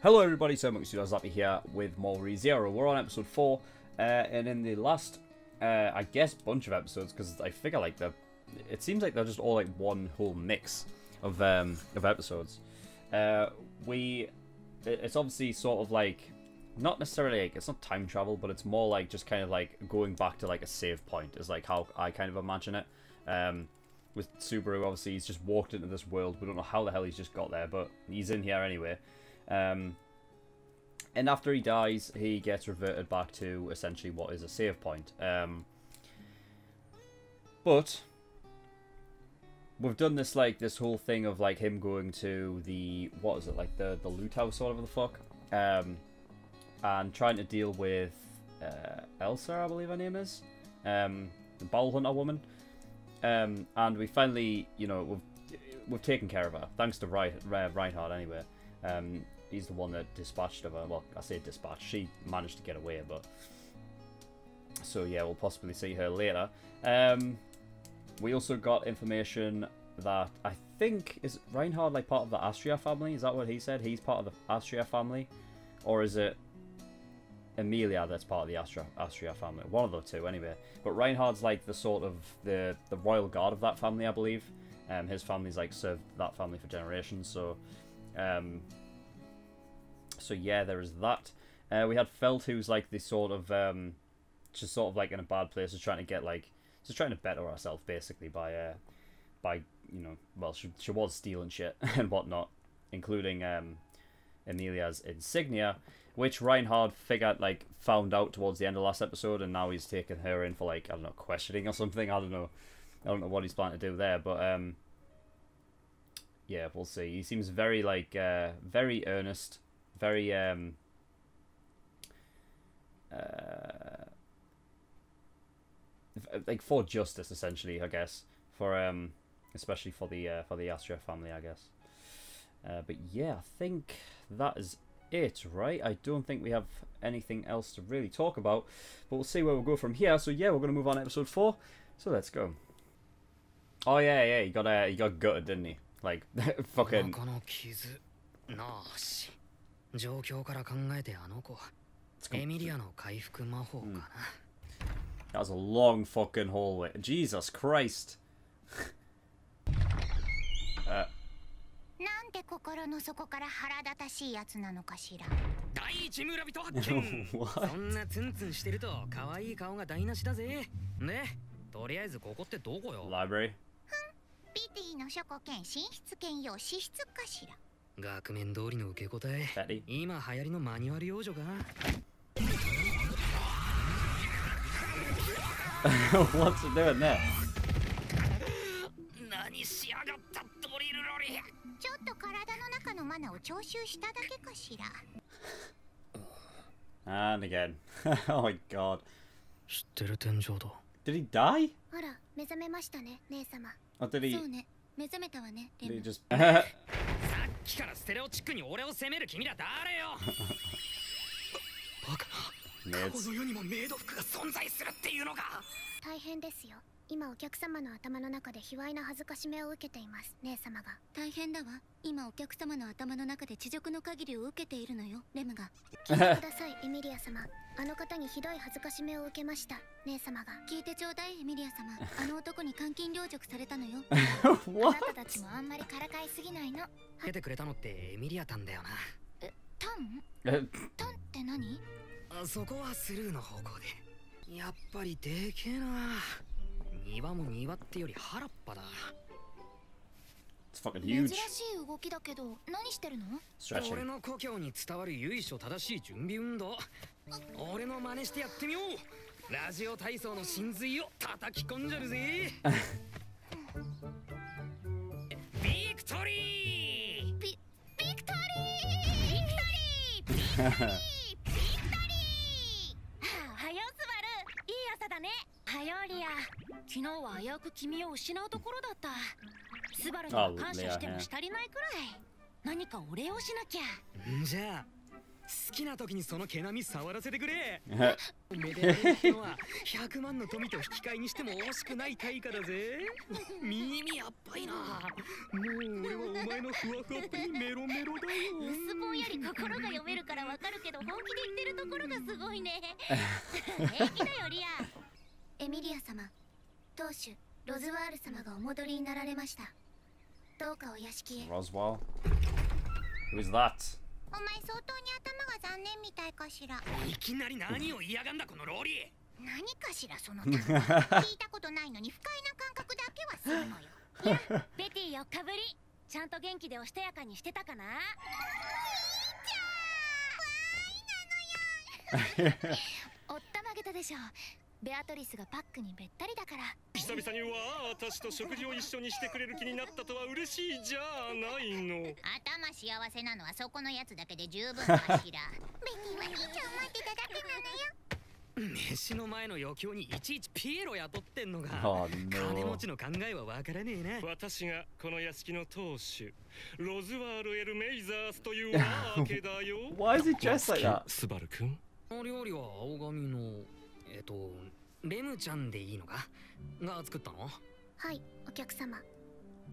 Hello everybody, SirMonkeySuit here with more ReZero. We're on episode 4, and in the last, I guess, bunch of episodes, because I figure like it seems like they're just all like one whole mix of episodes. It's obviously sort of like, not necessarily like, it's not time travel, but it's more like just kind of like going back to like a save point, is like how I kind of imagine it. With Subaru, obviously he's just walked into this world. We don't know how the hell he's just got there, but he's in here anyway. And after he dies, he gets reverted back to essentially what is a save point. But we've done this like this whole thing of like him going to the, what is it, like the loot house or whatever the fuck, and trying to deal with Elsa, I believe her name is, the Bowl Hunter woman. And we finally, you know, we've taken care of her thanks to Reinhardt anyway. He's the one that dispatched of her. Well, I say dispatched. She managed to get away, but so yeah, we'll possibly see her later. We also got information that I think, is Reinhardt like part of the Astria family? Is that what he said? He's part of the Astria family, or is it Emilia that's part of the Astria family? One of the two, anyway. But Reinhardt's like the sort of the royal guard of that family, I believe. His family's like served that family for generations, so. So yeah, there is that. We had Felt, who's like the sort of just sort of like in a bad place, just trying to get like, just trying to better herself basically by you know, well, she was stealing shit and whatnot, including Emilia's insignia, which Reinhardt found out towards the end of last episode, and now he's taken her in for like, I don't know, questioning or something. I don't know what he's planning to do there, but yeah, we'll see. He seems very like very earnest, very like for justice, essentially, I guess, for especially for the Astria family, I guess. But yeah, I think that is it, right? I don't think we have anything else to really talk about, but we'll see where we'll go from here. So yeah, we're gonna move on to episode 4. So let's go. Oh yeah, he got gutted, didn't he? Like fucking. That was a long fucking hallway. Jesus Christ. Library. 額面通りの受け答え。今流行りのマニュアル幼女が。What's it doing there? 何しやがったドリルロリ。ちょっと体の中のマナを徴収しただけかしら。And again. Oh my god. 知ってる天井だ。Did he die? あら、目覚めましたね、姉様。 Or did he? そうね、目覚めたわね、レム。Did he just? さっきからステレオチックに俺を責める君ら誰よ。バカ。この世にもメイド服が存在するっていうのか。大変ですよ。今お客様の頭の中で卑猥な恥ずかしめを受けています、姉様が。大変だわ。今お客様の頭の中で恥辱の限りを受けているのよ、レムが。聞いてください、エミリア様。あの方にひどい恥ずかしめを受けました、姉様が。聞いてちょうだい、エミリア様。あの男に監禁陵辱されたのよ。あなたたちもあんまりからかいすぎないの。出てくれたのってエミリアタンだよな。タン？タンって何？そこはスルーの方向で。やっぱりでけえな。庭も庭ってより原っぱだ。It's fucking huge. 珍しい動きだけど、何してるの？俺の故郷に伝わる由緒正しい準備運動。俺の真似してやってみよう。ラジオ体操の真髄を叩き込んじゃるぜ。ビクトリー！ビクトリー！ビクトリー！ビクトリー！ビクトリー！はよ、スバル。いい朝だね。はよ、リア。昨日は危うく君を失うところだった。スバルには感謝しても足りないくらい。何かお礼をしなきゃ。じゃあ好きな時にその毛並み触らせてくれ。めでられるのは100万の富と引き換えにしても惜しくない対価だぜ。耳やっばいな。もう俺はお前のふわふわっぷりメロメロだよ。薄ぼんやり心が読めるからわかるけど、本気で言ってるところがすごいね。平気だよリア。エミリア様、当主ロズワール様がお戻りになられました。どうかお屋敷へ。 Roswell? Who's that? お前相当に頭が残念みたいかしら。いきなり何を嫌がんだこのローリー。何かしらその単語。聞いたことないのに不快な感覚だけはするのよ。いや、ベティ4日ぶり。ちゃんと元気でおしとやかにしてたかな。おったまげたでしょ。ベアトリスがパックにべったりだから。久々に私と食事を一緒にしてくれる気になったとは嬉しいじゃないの。頭幸せなのはそこのやつだけで十分かしら。ベティは兄ちゃん待ってただけなのよ。飯の前の余興にいちいちピエロ雇ってんのが、 Oh 金持 no. ちの考えはわからねえな。私がこの屋敷の当主ロズワール・エル・メイザースというわけだよ。Why is he dressed like that? スバル君、お料理は青髪のレムちゃんでいいのかが作ったの？はい、お客様。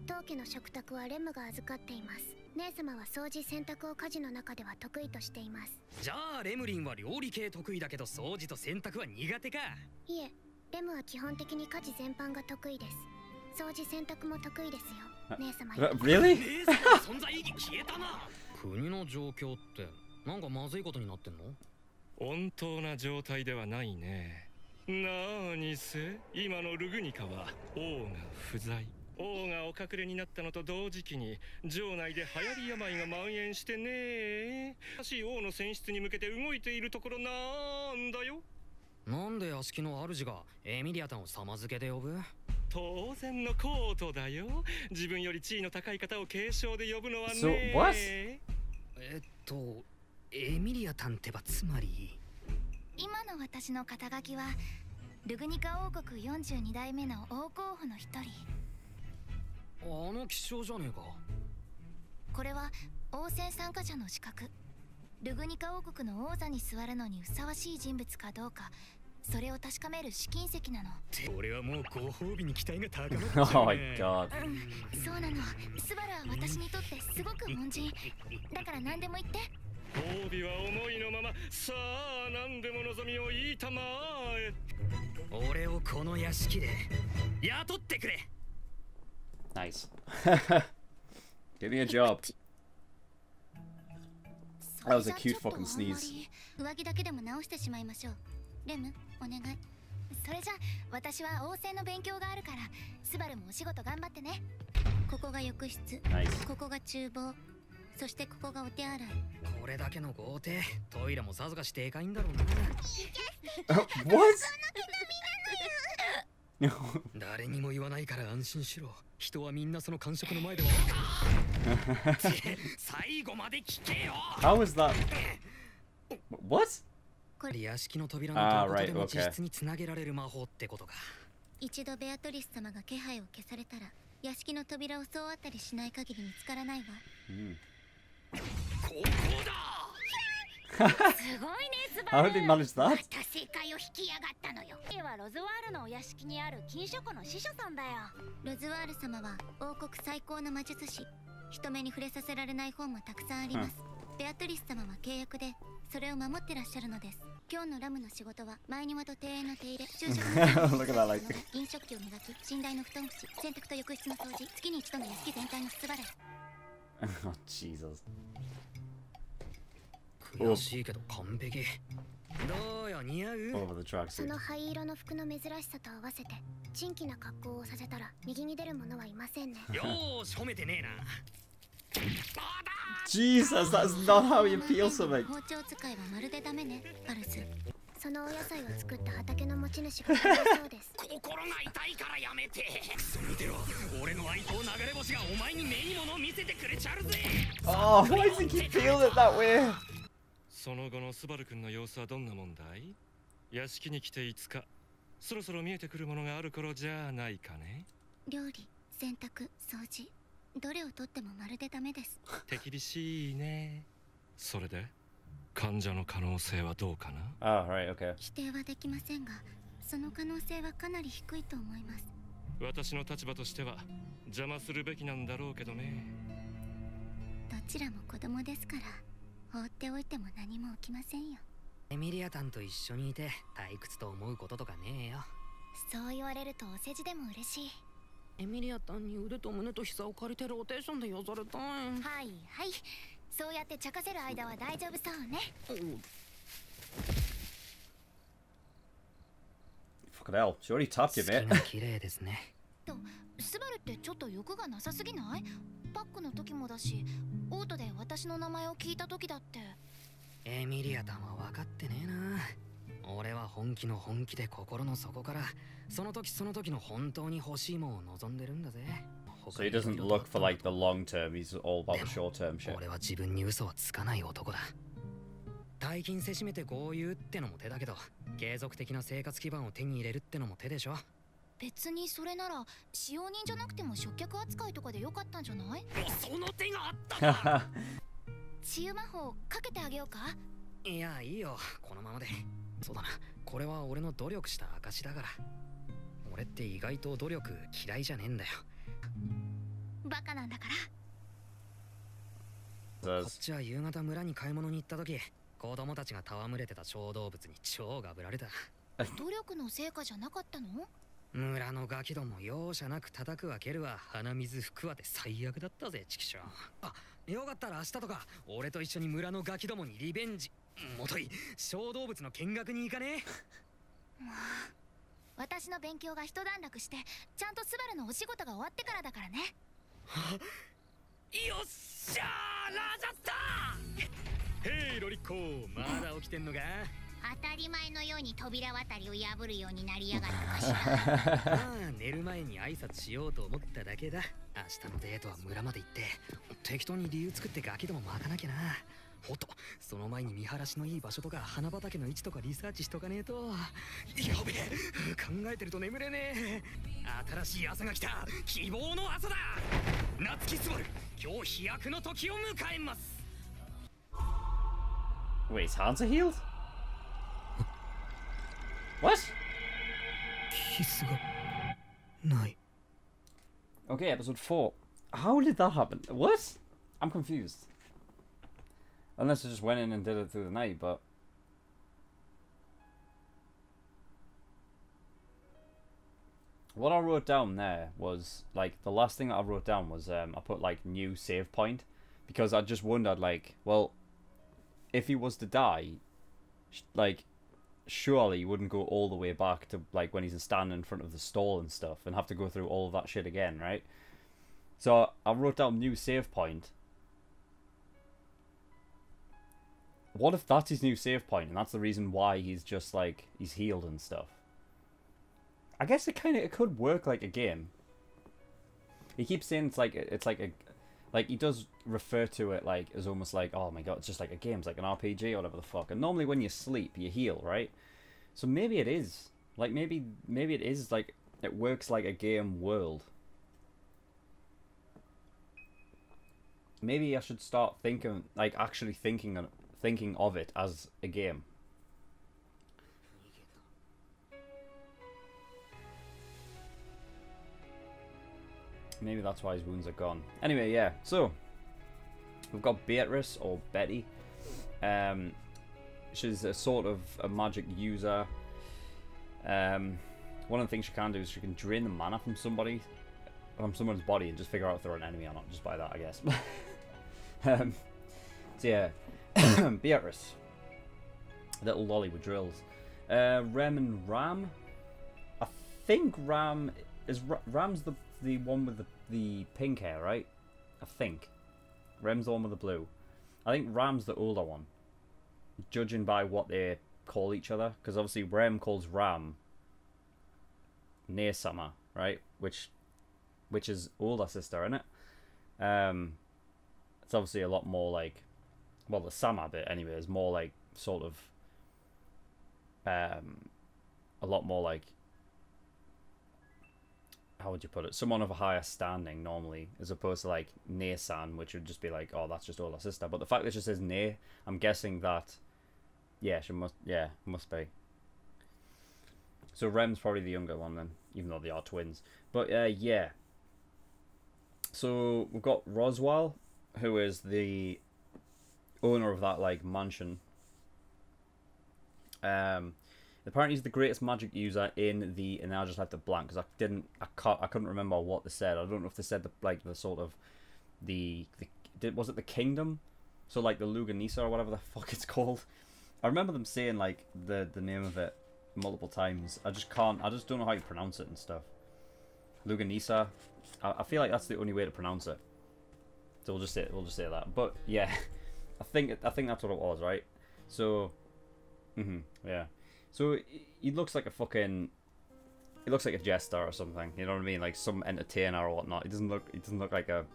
当家の食卓はレムが預かっています。姉様は掃除洗濯を家事の中では得意としています。じゃあレムリンは料理系得意だけど掃除と洗濯は苦手か？いえ、レムは基本的に家事全般が得意です。掃除洗濯も得意ですよ、姉様。Really? 姉さんの存在意義消えたな。国の状況ってなんかまずいことになってんの？本当な状態ではないね。なにせ今のルグニカは王が不在。王がお隠れになったのと同時期に城内で流行り病が蔓延してね。しかし王の選出に向けて動いているところなんだよ。なんで屋敷の主がエミリアタンを様付けで呼ぶ？当然のコートだよ。自分より地位の高い方を継承で呼ぶのはね。So what? エミリアタンってばつまり。今の私の肩書きはルグニカ王国42代目の王候補の一人。あの希少じゃねえか。これは王戦参加者の資格。ルグニカ王国の王座に座るのにふさわしい人物かどうか、それを確かめる試金石なの。俺はもうご褒美に期待が高まってる、ね。Oh my god. そうなの。スバルは私にとってすごく恩人だから何でも言って。褒美は思いのまま。さあ何でも望みを言いたまえ。俺をこの屋敷で雇ってくれ。Nice. Give me a job. That was a cute fucking sneeze. 上着だけでも直してしまいましょう。レム、お願い。それじゃ私は王政の勉強があるから、スバルもお仕事頑張ってね。ここが浴室、Nice. ここが厨房、そしてここがお手洗い。これだけの豪邸、トイレもさぞかしでかいんだろうな。What? 誰にも言わないから安心しろ。人はみんなその感触の前では最後まで聞けよ。 How is that? What? これ屋敷の扉のどこでも実質につなげられる魔法ってことか。一度ベアトリス様が気配を消されたら、屋敷の扉を総当たりしない限り見つからないわ。ここだ。すごいね、スバ How ル。 did they manage that? また正解を引きやがったのよ。K はロズワールのお屋敷にある禁書庫の司書さんだよ。ロズワール様は王国最高の魔術師。人目に触れさせられない本もたくさんあります。ベアトリス様は契約でそれを守ってらっしゃるのです。今日のラムの仕事は前庭と庭園の手入れ、注射 Look at that, like. 飲食器を磨き、寝台の布団拭き、洗濯と浴室の掃除、月に一度の屋敷全体のすばれ。Oh Jesus. 悔しいけど完璧。どうよ、似合う？ All over the そ tracksuit. の灰色の服の珍しさと合わせて珍奇な格好をさせたら右に出る者はいませんね。よーし、褒めてねえな。 Jesus, that's not how you peel something. 包丁使いはまるでダメね、パルス。そのお野菜を作った畑の持ち主がかわいそうです。心が痛いからやめて。クソ見てろ。俺の愛刀流れ星がお前に目に物を見せてくれちゃるぜ。 Oh, why does he keep peeling it that way? その後のスバル君の様子はどんなもんだい？屋敷に来て5日、そろそろ見えてくるものがある頃じゃないかね。料理、洗濯、掃除、どれをとってもまるでダメです。手厳しいね。それで患者の可能性はどうかな。Oh, right, okay. 否定はできませんが、その可能性はかなり低いと思います。私の立場としては邪魔するべきなんだろうけどね。どちらも子供ですから、放っておいても何も起きませんよ。エミリアタンと一緒にいて退屈と思うこととかねえよ。そう言われるとお世辞でも嬉しい。エミリアタンに腕と胸と膝を借りてローテーションで寄されたい。はいはい、そうやって茶化せる間は大丈夫そうね。Fucking hell, she already tapped you, mate. 綺麗ですね。と、スバルってちょっと欲がなさすぎない？パックの時もだし、オートで私の名前を聞いた時だって。エミリアタンは分かってねえな。俺は本気の本気で心の底からその時その時の本当に欲しいものを望んでるんだぜ。 So he doesn't look for like the long term, he's all about the short term shit. 俺は自分に嘘はつかない男だ。大金せしめて豪遊ってのも手だけど、継続的な生活基盤を手に入れるってのも手でしょ。別にそれなら使用人じゃなくても食客扱いとかでよかったんじゃない？その手があったか。治癒魔法かけてあげようか？いや、いいよ、このままで。そうだな、これは俺の努力した証だから。俺って意外と努力嫌いじゃねえんだよ。バカなんだから。こっちは夕方村に買い物に行った時、子供たちが戯れてた小動物に超がぶられた。努力の成果じゃなかったの？村のガキども容赦なく叩くわけるわ、鼻水拭くわで最悪だったぜ、チキショー。あ、よかったら明日とか俺と一緒に村のガキどもにリベンジ、もとい小動物の見学に行かねえ？もう私の勉強が一段落してちゃんとスバルのお仕事が終わってからだからね。よっしゃー、ラジャッター。へいロリッコ、まだ起きてんのか？当たり前のように扉渡りを破るようになりやがるかしら。ああ、寝る前に挨拶しようと思っただけだ。明日のデートは村まで行って適当に理由作ってガキども巻かなきゃな。ほっとその前に見晴らしのいい場所とか花畑の位置とかリサーチしとかねえと。やべえ、考えてると眠れねえ。新しい朝が来た、希望の朝だ。夏木スバル、今日飛躍の時を迎えます。 Wait, his hands are healed? What? キスがない。 Okay, episode 4. How did that happen? What? I'm confused. Unless I just went in and did it through the night, but... What I wrote down there was, like, the last thing that I wrote down was, I put, like, new save point. Because I just wondered, like, well, if he was to die, like, surely he wouldn't go all the way back to, like, when he's standing in front of the stall and stuff and have to go through all of that shit again, right? So I wrote down new save point. What if that's his new save point and that's the reason why he's just, like, he's healed and stuff? I guess it could work like a game. He keeps saying it's like he does refer to it like as almost like, oh my god, it's just like a game, it's like an RPG or whatever the fuck. And normally when you sleep, you heal, right? So maybe it is. Like maybe it is like it works like a game world. Maybe I should start thinking, like actually thinking of it as a game. Maybe that's why his wounds are gone. Anyway, yeah. So we've got Beatrice or Betty. She's a sort of a magic user. One of the things she can do is she can drain the mana from someone's body and just figure out if they're an enemy or not, just by that, I guess. So yeah, Beatrice, little Loli with drills. Rem and Ram. I think Ram's the one with the pink hair, right? I think Rem's the one with the blue. I think Ram's the older one, judging by what they call each other, because obviously Rem calls Ram Near-Sama, right? Which is older sister, isn't it? It's obviously a lot more like, well, the Sama bit anyway is more like sort of a lot more like how would you put it? Someone of a higher standing normally, as opposed to like Ne-san, which would just be like, oh, that's just older sister. But the fact that it just says Ne, I'm guessing that, yeah, she must be. So Rem's probably the younger one then, even though they are twins. But yeah. So we've got Roswaal, who is the owner of that like mansion. Apparently he's the greatest magic user in the, and now I just left it blank because I couldn't remember what they said. I don't know if they said the sort of was it the kingdom? So like the Luganisa or whatever the fuck it's called. I remember them saying like the name of it multiple times. I just don't know how you pronounce it and stuff. Luganisa. I feel like that's the only way to pronounce it. So we'll just say that. But yeah, I think that's what it was, right? So, yeah. So he looks like he looks like a jester or something. You know what I mean? Like some entertainer or whatnot. He doesn't look like a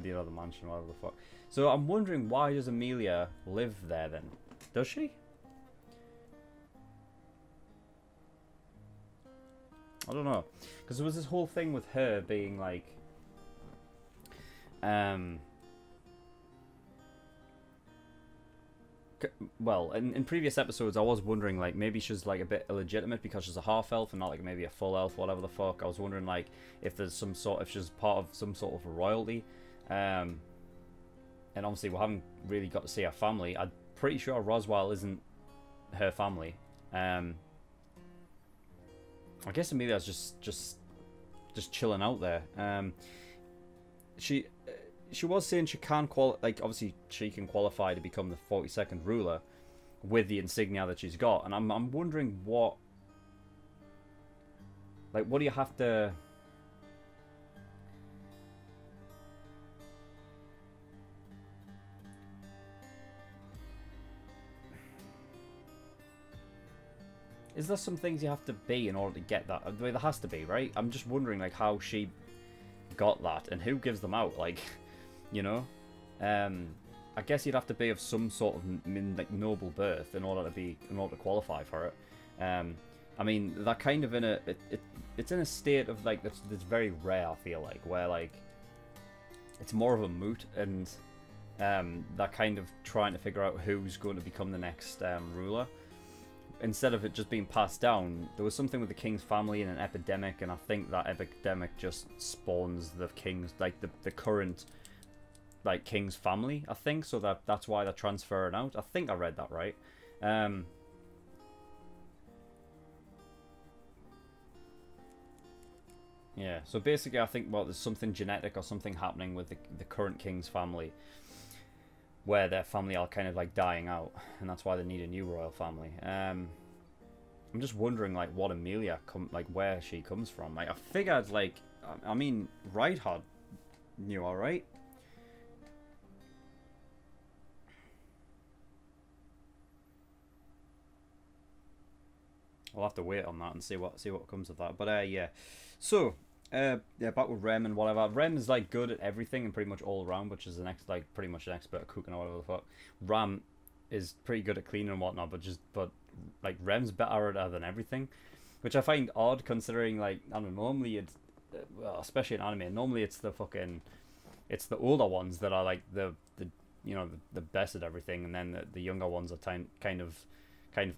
leader of the mansion or whatever the fuck. So I'm wondering, why does Amelia live there then? Does she? I don't know, because there was this whole thing with her being like, well, in previous episodes I was wondering like maybe she's like a bit illegitimate because she's a half elf and not like maybe a full elf, whatever the fuck. I was wondering like if there's if she's part of some sort of royalty, and obviously we haven't really got to see her family. I'm pretty sure Roswaal isn't her family. I guess Amelia's just chilling out there. She was saying she can obviously she can qualify to become the 42nd ruler with the insignia that she's got, and I'm wondering what do you have to? Is there some things you have to be in order to get that? I mean, there has to be, right? I'm just wondering, like, how she got that and who gives them out, like, you know? I guess you'd have to be of some sort of like noble birth in order to qualify for it. I mean, they're kind of in it's in a state of like that's very rare. I feel like where like it's more of a moot, and they're kind of trying to figure out who's going to become the next ruler. Instead of it just being passed down, there was something with the king's family and an epidemic, and I think that epidemic just spawns the king's, like, the current, like, king's family, I think, so that's why they're transferring out. I think I read that right. Yeah, so basically I think, well, there's something genetic or something happening with the current king's family, where their family are kind of like dying out, and that's why they need a new royal family. I'm just wondering like what Amelia where she comes from. Like I figured like I mean Reinhard knew alright. We'll have to wait on that and see what comes of that. But yeah. So yeah, back with Rem and whatever. Rem is like good at everything and pretty much all around, which is pretty much an expert at cooking or whatever the fuck. Ram is pretty good at cleaning and whatnot, but like Rem's better at than everything, which I find odd considering like I don't know, normally it's well, especially in anime, normally it's the older ones that are like the best at everything, and then the younger ones are kind of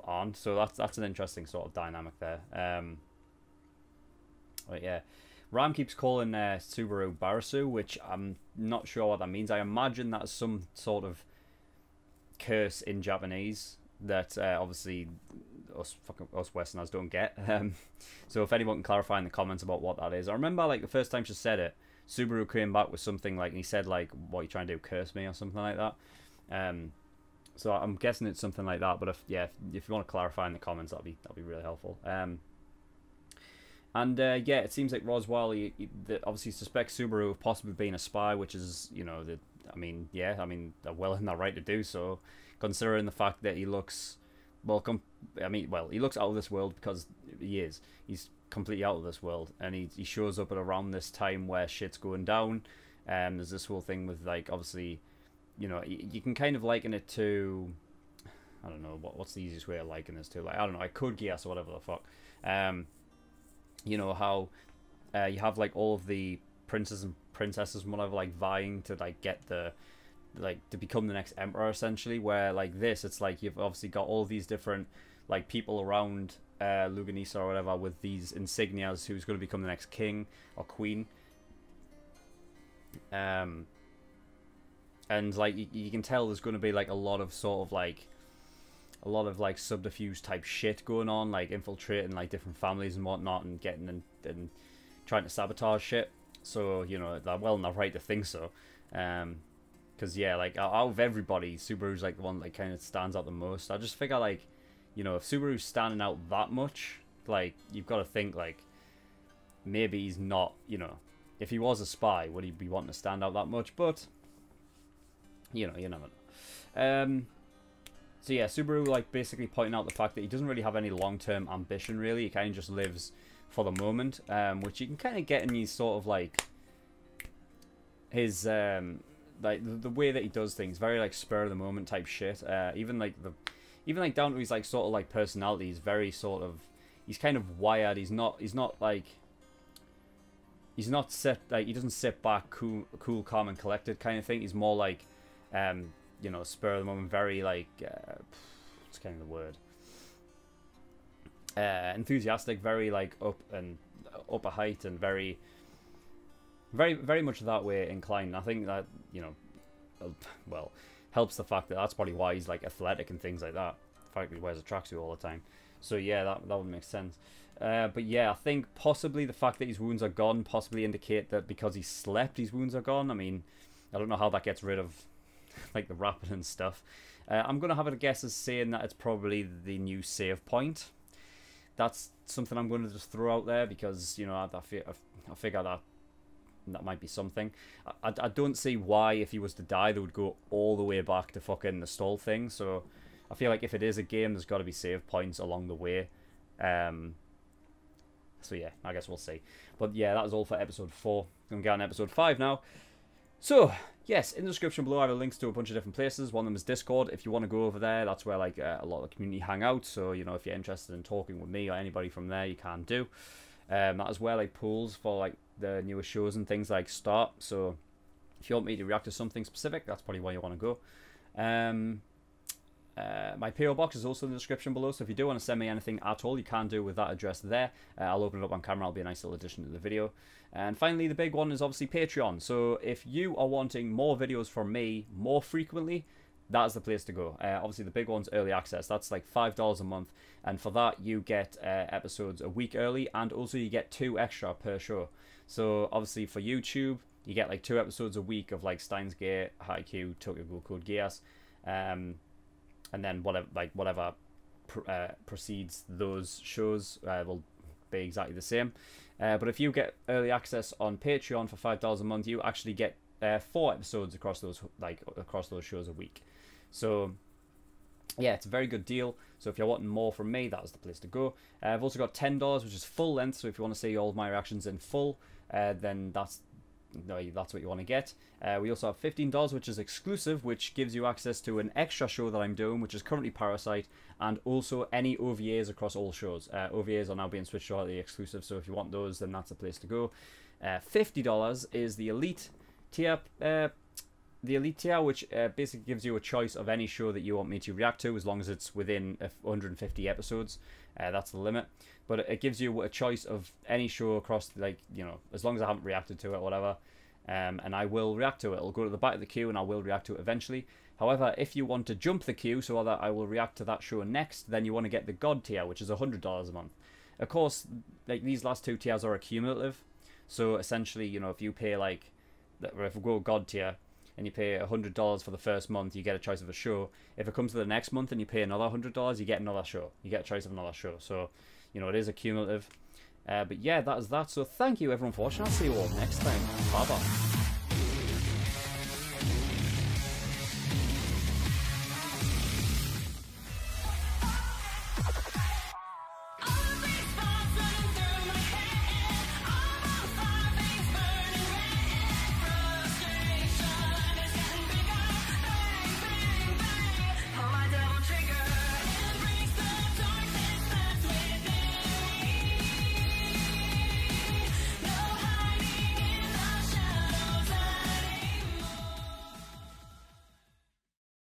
aren't. So that's an interesting sort of dynamic there. But yeah. Ram keeps calling Subaru Barasu, which I'm not sure what that means. I imagine that's some sort of curse in Japanese that obviously us Westerners don't get. So if anyone can clarify in the comments about what that is. I remember like the first time she said it, Subaru came back with something like, and he said like, "What are you trying to do? Curse me?" or something like that. So I'm guessing it's something like that. But if you want to clarify in the comments, that'll be really helpful. And yeah, it seems like Roswaal he obviously suspects Subaru of possibly being a spy, which is, they're well in their right to do so, considering the fact that he looks, he looks out of this world because he is. He's completely out of this world, and he shows up at around this time where shit's going down. There's this whole thing with like, obviously, you can kind of liken it to, I don't know, what's the easiest way of likening this to? Like, I don't know, I could guess or whatever the fuck. How you have like all of the princes and princesses and whatever like vying to like get the to become the next emperor, essentially. Where like this, it's like you've obviously got all these different like people around Luganisa or whatever with these insignias who's going to become the next king or queen. And like you can tell there's going to be like a lot of subterfuge type shit going on, like infiltrating like different families and whatnot, and getting and trying to sabotage shit. So, you know, they're well enough right to think so. Because yeah, like out of everybody, Subaru's like the one that like, kind of stands out the most. I just figure like, you know, if Subaru's standing out that much, like you've got to think like maybe he's not, you know, if he was a spy, would he be wanting to stand out that much? But you know, you never know. So yeah, Subaru like basically pointing out the fact that he doesn't really have any long-term ambition really. He kind of just lives for the moment, which you can kind of get in his sort of like his like the way that he does things, very like spur of the moment type shit. Even like down to his like sort of like personality, he's very sort of, he's kind of wired. He's not set, like he doesn't sit back cool, calm and collected kind of thing. He's more like you know, spur of the moment, very like what's kind of the word, enthusiastic, very like upper height, and very much that way inclined. I think that, you know, well, helps the fact that that's probably why he's like athletic and things like that. The fact that he wears a tracksuit all the time. So yeah, that would make sense. But yeah, I think possibly the fact that his wounds are gone possibly indicate that because he slept, his wounds are gone. I mean, I don't know how that gets rid of like the rapping and stuff. I'm gonna have a guess as saying that it's probably the new save point. That's something I'm going to just throw out there because, you know, I figure that might be something. I don't see why, if he was to die, they would go all the way back to fucking the stall thing. So I feel like if it is a game, there's got to be save points along the way. So yeah, I guess we'll see. But yeah, that was all for episode 4. I'm going to get on episode 5 now. So yes, in the description below I have links to a bunch of different places. One of them is Discord. If you want to go over there, that's where like a lot of the community hang out. So, you know, if you're interested in talking with me or anybody from there, you can do. That is where like polls for like the newest shows and things like start. So if you want me to react to something specific, that's probably where you want to go. My PO box is also in the description below, so if you do want to send me anything at all, you can do with that address there. I'll open it up on camera. It'll be a nice little addition to the video. And finally, the big one is obviously Patreon. So if you are wanting more videos from me more frequently, that's the place to go. Obviously, the big one's early access. That's like $5 a month, and for that you get episodes a week early, and also you get 2 extra per show. So obviously for YouTube, you get like 2 episodes a week of like Steins Gate, Haikyuu, Tokyo Ghoul Code Geass, and then whatever precedes those shows will be exactly the same. But if you get early access on Patreon for $5 a month, you actually get 4 episodes across those shows a week. So yeah, it's a very good deal. So if you're wanting more from me, that's the place to go. I've also got $10, which is full length. So if you want to see all of my reactions in full, then that's what you want to get. We also have $15, which is exclusive, which gives you access to an extra show that I'm doing, which is currently Parasite, and also any OVAs across all shows. OVAs are now being switched to the exclusive, so if you want those, then that's the place to go. $50 is the Elite tier. The Elite tier, which basically gives you a choice of any show that you want me to react to, as long as it's within 150 episodes. That's the limit. But it gives you a choice of any show across, like, you know, as long as I haven't reacted to it or whatever. And I will react to it. It'll go to the back of the queue and I will react to it eventually. However, if you want to jump the queue so that I will react to that show next, then you want to get the God tier, which is $100 a month. Of course, like, these last 2 tiers are accumulative. So essentially, you know, if you pay like, if we go God tier, and you pay $100 for the first month, you get a choice of a show. If it comes to the next month and you pay another $100, you get another show. You get a choice of another show. So, you know, it is accumulative. But yeah, that is that. So thank you everyone for watching. I'll see you all next time. Bye bye.